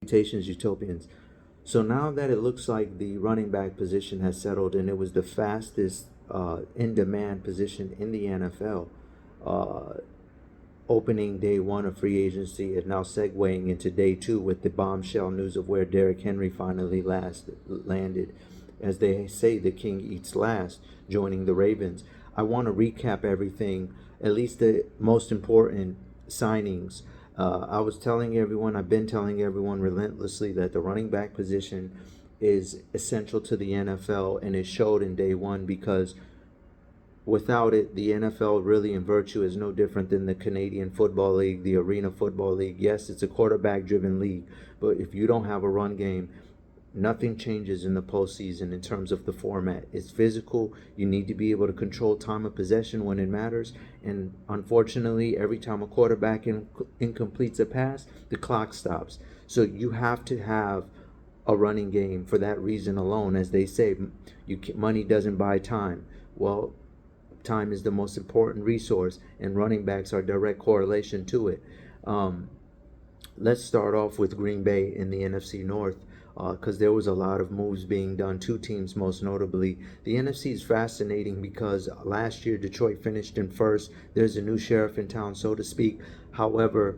Salutations, Utopians. So now that it looks like the running back position has settled and it was the fastest in demand position in the NFL, uh, opening day one of free agency and now segueing into day two with the bombshell news of where Derrick Henry finally last landed. As they say, the king eats last, joining the Ravens. I want to recap everything, at least the most important signings. I've been telling everyone relentlessly that the running back position is essential to the NFL, and it showed in day one because without it, the NFL really in virtue is no different than the Canadian Football League, the Arena Football League. Yes, it's a quarterback driven league, but if you don't have a run game, nothing changes in the postseason in terms of the format. It's physical. You need to be able to control time of possession when it matters. And unfortunately, every time a quarterback incompletes a pass, the clock stops. So you have to have a running game for that reason alone. As they say, money doesn't buy time. Well, time is the most important resource, and running backs are direct correlation to it. Um, let's start off with Green Bay in the NFC North because there was a lot of moves being done. Two teams, most notably. The NFC is fascinating because last year Detroit finished in first. There's a new sheriff in town, so to speak. However,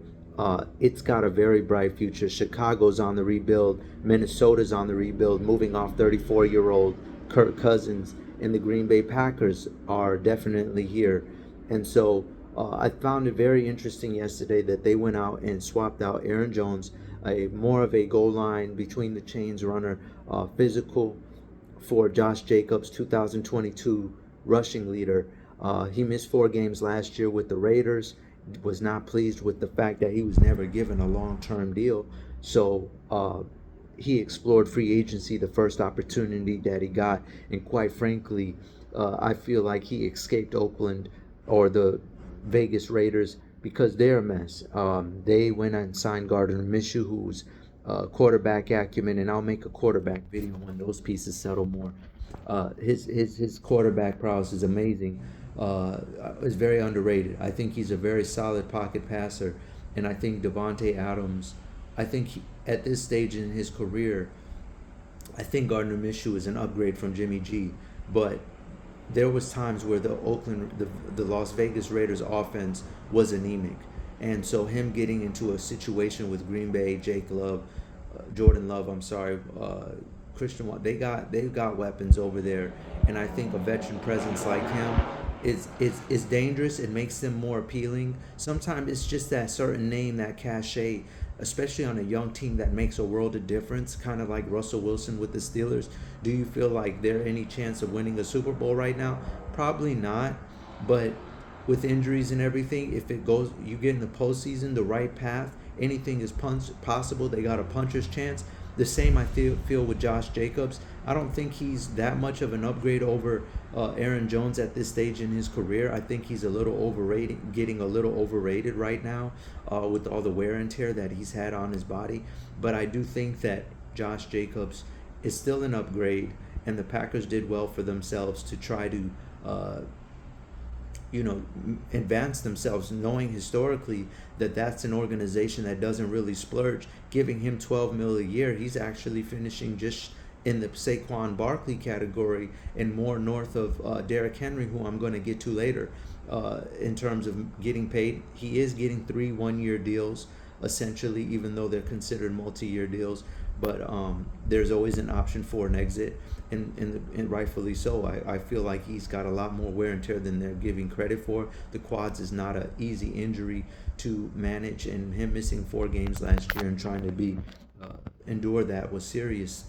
it's got a very bright future. Chicago's on the rebuild. Minnesota's on the rebuild, moving off 34-year-old Kirk Cousins, and the Green Bay Packers are definitely here. And so I found it very interesting yesterday that they went out and swapped out Aaron Jones, a more of a goal line between the chains runner, physical, for Josh Jacobs, 2022 rushing leader. He missed 4 games last year with the Raiders. Was not pleased with the fact that he was never given a long-term deal. So he explored free agency the first opportunity that he got, and quite frankly, I feel like he escaped Oakland or the Vegas Raiders because they're a mess. They went and signed Gardner Minshew, who's quarterback acumen, and I'll make a quarterback video when those pieces settle more. His quarterback prowess is amazing. Is very underrated. I think he's a very solid pocket passer, and I think Devontae Adams. I think at this stage in his career, I think Gardner Minshew is an upgrade from Jimmy G. But there was times where the Las Vegas Raiders offense was anemic, and so him getting into a situation with Green Bay, Jordan Love, I'm sorry, Christian, they've got weapons over there, and I think a veteran presence like him is dangerous. It makes them more appealing. Sometimes it's just that certain name, that cachet, especially on a young team, that makes a world of difference, kind of like Russell Wilson with the Steelers. Do you feel like there any chance of winning a Super Bowl right now? Probably not, but with injuries and everything, if it goes, you get in the postseason, the right path, anything is possible. They got a puncher's chance. The same I feel with Josh Jacobs. I don't think he's that much of an upgrade over Aaron Jones at this stage in his career. I think he's a little overrated, getting a little overrated right now with all the wear and tear that he's had on his body. But I do think that Josh Jacobs is still an upgrade, and the Packers did well for themselves to try to advance themselves, knowing historically that that's an organization that doesn't really splurge. Giving him 12 mil a year, he's actually finishing just in the Saquon Barkley category and more north of Derrick Henry, who I'm going to get to later. In terms of getting paid, he is getting 3 one-year deals essentially, even though they're considered multi-year deals. But there's always an option for an exit, and rightfully so. I feel like he's got a lot more wear and tear than they're giving credit for. The quads is not an easy injury to manage, and him missing 4 games last year and trying to endure that was serious.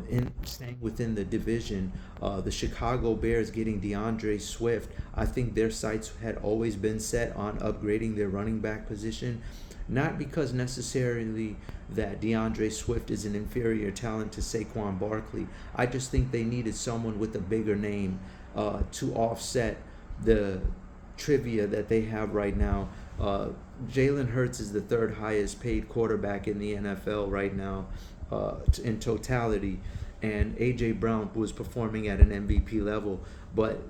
In staying within the division, the Chicago Bears getting DeAndre Swift, I think their sights had always been set on upgrading their running back position. Not because necessarily that DeAndre Swift is an inferior talent to Saquon Barkley. I just think they needed someone with a bigger name to offset the trivia that they have right now. Jalen Hurts is the third highest paid quarterback in the NFL right now in totality, and A.J. Brown was performing at an MVP level. But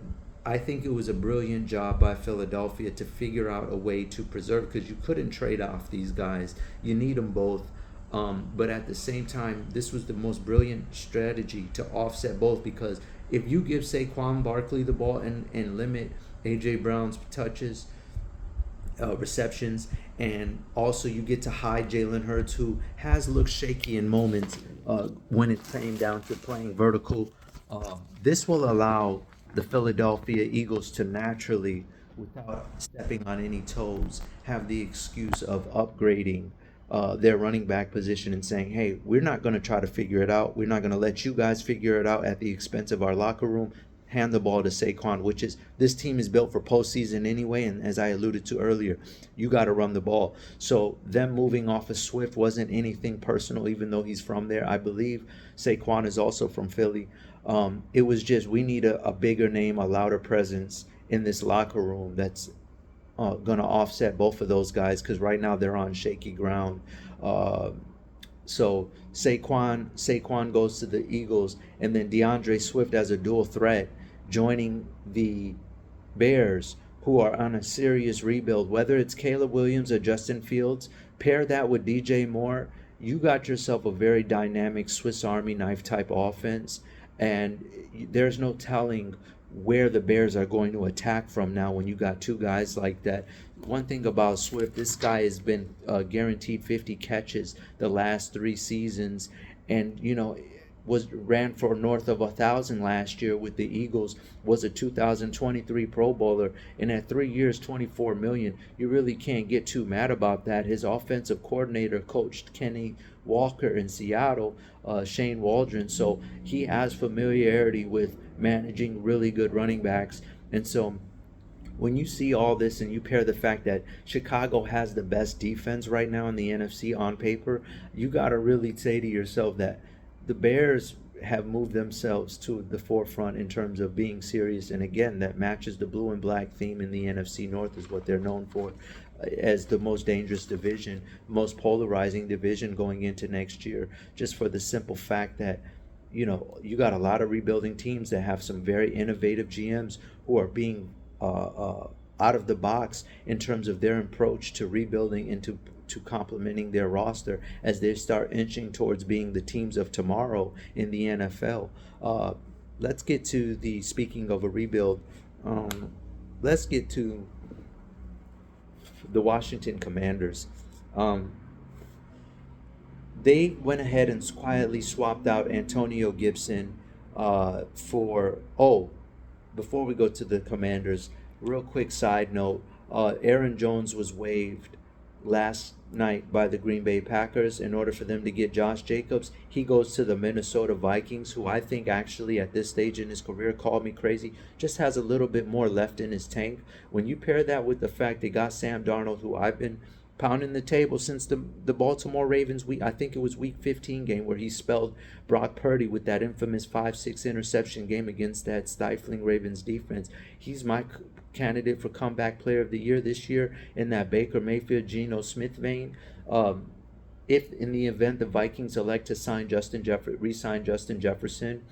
I think it was a brilliant job by Philadelphia to figure out a way to preserve, because you couldn't trade off these guys. You need them both. But at the same time, this was the most brilliant strategy to offset both, because if you give Saquon Barkley the ball and limit A.J. Brown's touches, receptions, and also you get to hide Jalen Hurts, who has looked shaky in moments when it came down to playing vertical. This will allow the Philadelphia Eagles to naturally, without stepping on any toes, have the excuse of upgrading their running back position and saying, hey, we're not going to try to figure it out. We're not going to let you guys figure it out at the expense of our locker room. Hand the ball to Saquon, which is, this team is built for postseason anyway, and as I alluded to earlier, you got to run the ball. So them moving off of Swift wasn't anything personal, even though he's from there. I believe Saquon is also from Philly. It was just, we need a bigger name, a louder presence in this locker room that's going to offset both of those guys, because right now they're on shaky ground. So Saquon goes to the Eagles, and then DeAndre Swift as a dual threat joining the Bears, who are on a serious rebuild. Whether it's Caleb Williams or Justin Fields, pair that with DJ Moore, you got yourself a very dynamic Swiss Army knife type offense, and there's no telling where the Bears are going to attack from now when you got two guys like that. One thing about Swift, this guy has been guaranteed 50 catches the last 3 seasons, and ran for north of 1,000 last year with the Eagles, was a 2023 Pro Bowler, and at 3 years, $24 million. You really can't get too mad about that. His offensive coordinator coached Kenny Walker in Seattle, Shane Waldron, so he has familiarity with managing really good running backs. And so when you see all this and you pair the fact that Chicago has the best defense right now in the NFC on paper, you got to really say to yourself that the Bears have moved themselves to the forefront in terms of being serious. And again, that matches the blue and black theme in the NFC North, is what they're known for as the most dangerous division, most polarizing division going into next year, just for the simple fact that you got a lot of rebuilding teams that have some very innovative GMs who are being out of the box in terms of their approach to rebuilding and to complementing their roster as they start inching towards being the teams of tomorrow in the NFL. Let's get to speaking of a rebuild, let's get to the Washington Commanders. They went ahead and quietly swapped out Antonio Gibson before we go to the Commanders, real quick side note, Aaron Jones was waived last night by the Green Bay Packers in order for them to get Josh Jacobs. He goes to the Minnesota Vikings, who I think actually at this stage in his career, call me crazy, just has a little bit more left in his tank. When you pair that with the fact they got Sam Darnold, who I've been pounding the table since the Baltimore Ravens I think it was week 15 game where he spelled Brock Purdy with that infamous 5-6 interception game against that stifling Ravens defense. He's my candidate for comeback player of the year this year in that Baker Mayfield, Geno Smith vein. If in the event the Vikings elect to re-sign Justin Jefferson,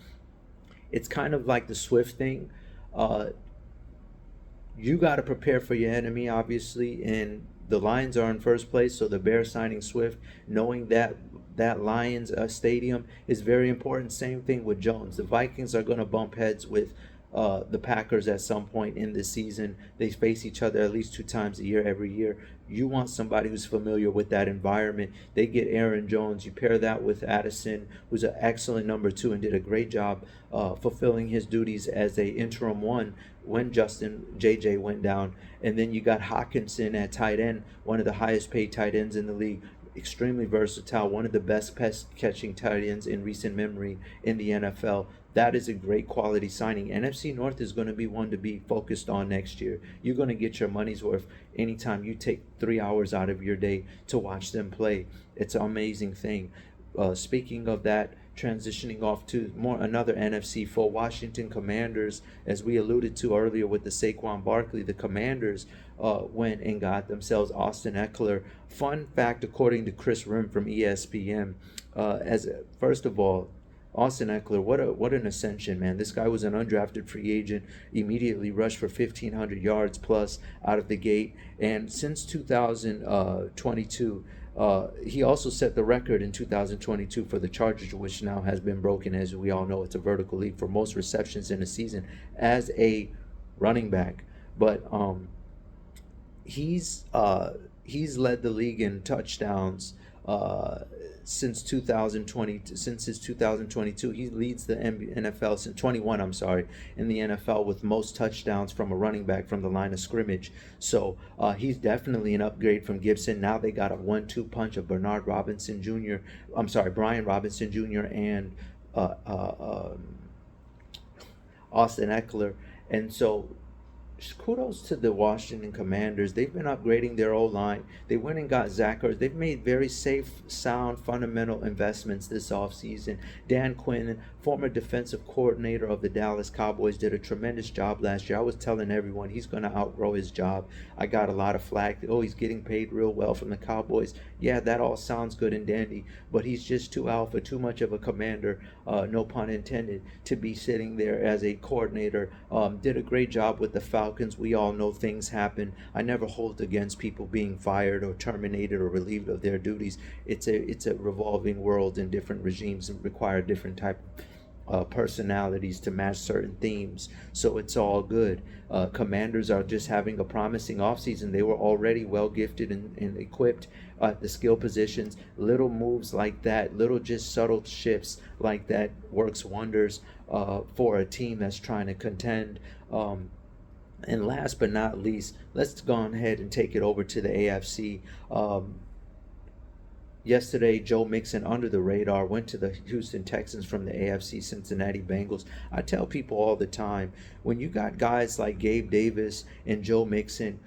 it's kind of like the Swift thing. You got to prepare for your enemy, obviously, and the Lions are in first place, so the Bears signing Swift, knowing that Lions stadium is very important. Same thing with Jones. The Vikings are going to bump heads with the Packers at some point in this season. They face each other at least 2 times a year every year. You want somebody who's familiar with that environment. They get Aaron Jones. You pair that with Addison, who's an excellent number 2 and did a great job fulfilling his duties as a interim 1 when JJ went down. And then you got Hawkinson at tight end, one of the highest paid tight ends in the league. Extremely versatile, one of the best pass catching tight ends in recent memory in the NFL. That is a great quality signing. NFC North is going to be one to be focused on next year. You're going to get your money's worth anytime you take 3 hours out of your day to watch them play. It's an amazing thing. Speaking of that, transitioning off to another NFC for Washington Commanders, as we alluded to earlier with the Saquon Barkley, the Commanders went and got themselves Austin Eckler. Fun fact, according to Chris Rim from ESPN, first of all, Austin Eckler, what an ascension, man. This guy was an undrafted free agent, immediately rushed for 1,500 yards plus out of the gate. And since 2022, He also set the record in 2022 for the Chargers, which now has been broken. As we all know, it's a vertical league for most receptions in a season as a running back. But he's led the league in touchdowns since 2020. Since his 2022, he leads the NFL since 21. I'm sorry, in the NFL with most touchdowns from a running back from the line of scrimmage. So he's definitely an upgrade from Gibson. Now they got a 1-2 punch of Brian Robinson Jr. and uh, uh, um, Austin Eckler, and so kudos to the Washington Commanders. They've been upgrading their O-line. They went and got Zach Ertz. They've made very safe, sound, fundamental investments this offseason. Dan Quinn, former defensive coordinator of the Dallas Cowboys, did a tremendous job last year. I was telling everyone he's going to outgrow his job. I got a lot of flack. Oh, he's getting paid real well from the Cowboys. Yeah, that all sounds good and dandy, but he's just too alpha, too much of a commander, no pun intended, to be sitting there as a coordinator. Did a great job with the Falcons. We all know things happen. I never hold against people being fired or terminated or relieved of their duties. It's a revolving world, and different regimes require different type of personalities to match certain themes. So it's all good. Commanders are just having a promising offseason. They were already well gifted and equipped at the skill positions. Little moves like that, little just subtle shifts like that works wonders for a team that's trying to contend. And last but not least, let's go ahead and take it over to the AFC. Yesterday, Joe Mixon, under the radar, went to the Houston Texans from the AFC Cincinnati Bengals. I tell people all the time, when you got guys like Gabe Davis and Joe Mixon,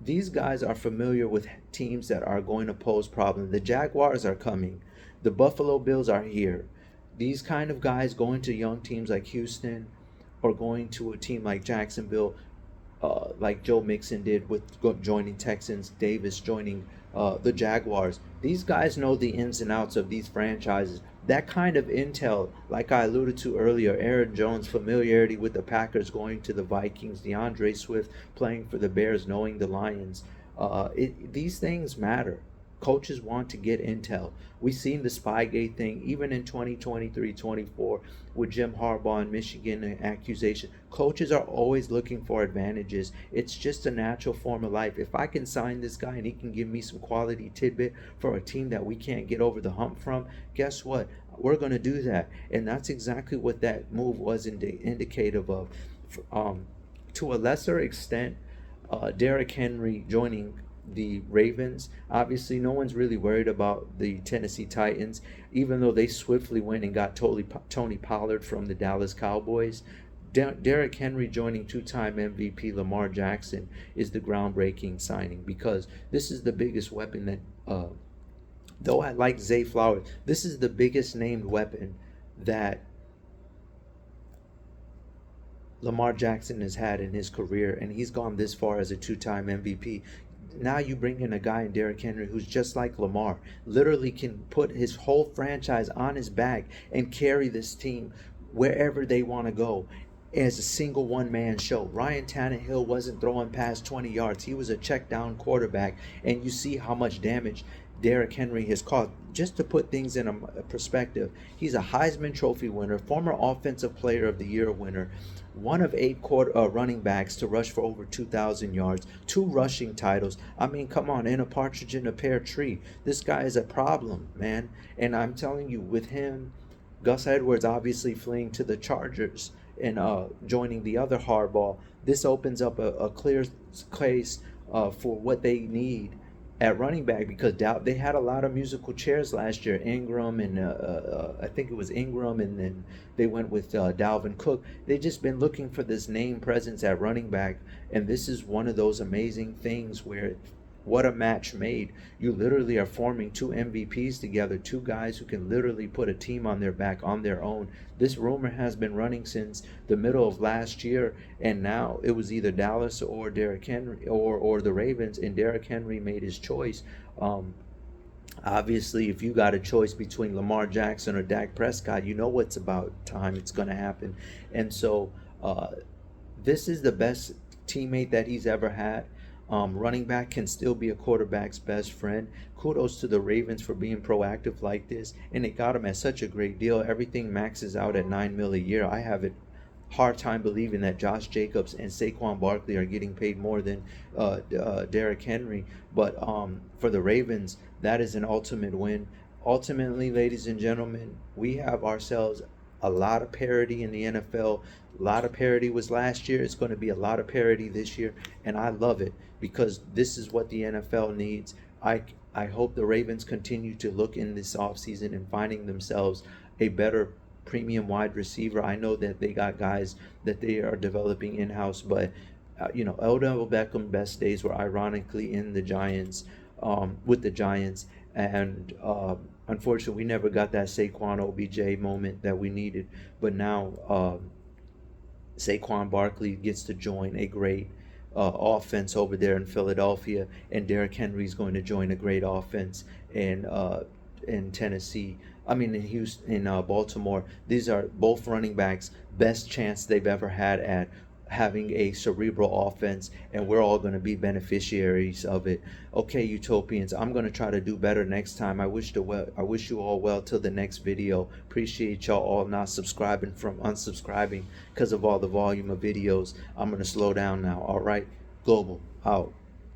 these guys are familiar with teams that are going to pose problems. The Jaguars are coming. The Buffalo Bills are here. These kind of guys going to young teams like Houston or going to a team like Jacksonville, like Joe Mixon did with joining Texans, Davis joining the Jaguars. These guys know the ins and outs of these franchises. That kind of intel, like I alluded to earlier, Aaron Jones' familiarity with the Packers going to the Vikings, DeAndre Swift playing for the Bears, knowing the Lions. These things matter. Coaches want to get intel. We've seen the Spygate thing even in 2023-24 with Jim Harbaugh in Michigan accusation. Coaches are always looking for advantages. It's just a natural form of life. If I can sign this guy and he can give me some quality tidbit for a team that we can't get over the hump from, guess what? We're going to do that. And that's exactly what that move was indicative of. To a lesser extent, Derrick Henry joining the Ravens. Obviously, no one's really worried about the Tennessee Titans, even though they swiftly went and got Tony Pollard from the Dallas Cowboys. Derrick Henry joining two-time MVP Lamar Jackson is the groundbreaking signing, because this is the biggest weapon that, though I like Zay Flowers, this is the biggest named weapon that Lamar Jackson has had in his career, and he's gone this far as a two-time MVP. Now you bring in a guy in Derrick Henry who's just like Lamar, literally can put his whole franchise on his back and carry this team wherever they want to go as a single one-man show. Ryan Tannehill wasn't throwing past 20 yards. He was a check-down quarterback, and you see how much damage Derrick Henry has caused. Just to put things in a perspective, he's a Heisman Trophy winner, former Offensive Player of the Year winner, one of 8 running backs to rush for over 2,000 yards, 2 rushing titles. I mean, come on, in a partridge in a pear tree. This guy is a problem, man. And I'm telling you, with him, Gus Edwards obviously fleeing to the Chargers and joining the other Harbaugh, this opens up a clear case for what they need at running back, because they had a lot of musical chairs last year. Ingram and I think it was Ingram, and then they went with Dalvin Cook. They've just been looking for this name presence at running back, and this is one of those amazing things where what a match made. You literally are forming 2 MVPs together, 2 guys who can literally put a team on their back on their own. This rumor has been running since the middle of last year, and now it was either Dallas or Derrick Henry or the Ravens, and Derrick Henry made his choice. Obviously, if you got a choice between Lamar Jackson or Dak Prescott, you know what's about time it's going to happen. And so this is the best teammate that he's ever had. Running back can still be a quarterback's best friend. Kudos to the Ravens for being proactive like this, and they got him at such a great deal. Everything maxes out at $9 million a year. I have it hard time believing that Josh Jacobs and Saquon Barkley are getting paid more than Derrick Henry. But for the Ravens, that is an ultimate win. Ultimately, ladies and gentlemen, we have ourselves a lot of parity in the NFL. A lot of parity was last year. It's going to be a lot of parity this year, and I love it because this is what the NFL needs. I hope the Ravens continue to look in this offseason and finding themselves a better premium wide receiver. I know that they got guys that they are developing in-house, but Odell Beckham best days were ironically in the Giants, with the Giants, and unfortunately we never got that Saquon OBJ moment that we needed. But now Saquon Barkley gets to join a great offense over there in Philadelphia, and Derrick Henry is going to join a great offense in Tennessee. I mean, in Houston, in Baltimore. These are both running backs' best chance they've ever had at having a cerebral offense, and we're all going to be beneficiaries of it. Okay, Utopians, I'm going to try to do better next time. I wish you all well till the next video. Appreciate y'all all not subscribing from unsubscribing because of all the volume of videos. I'm going to slow down now. All right, Global out.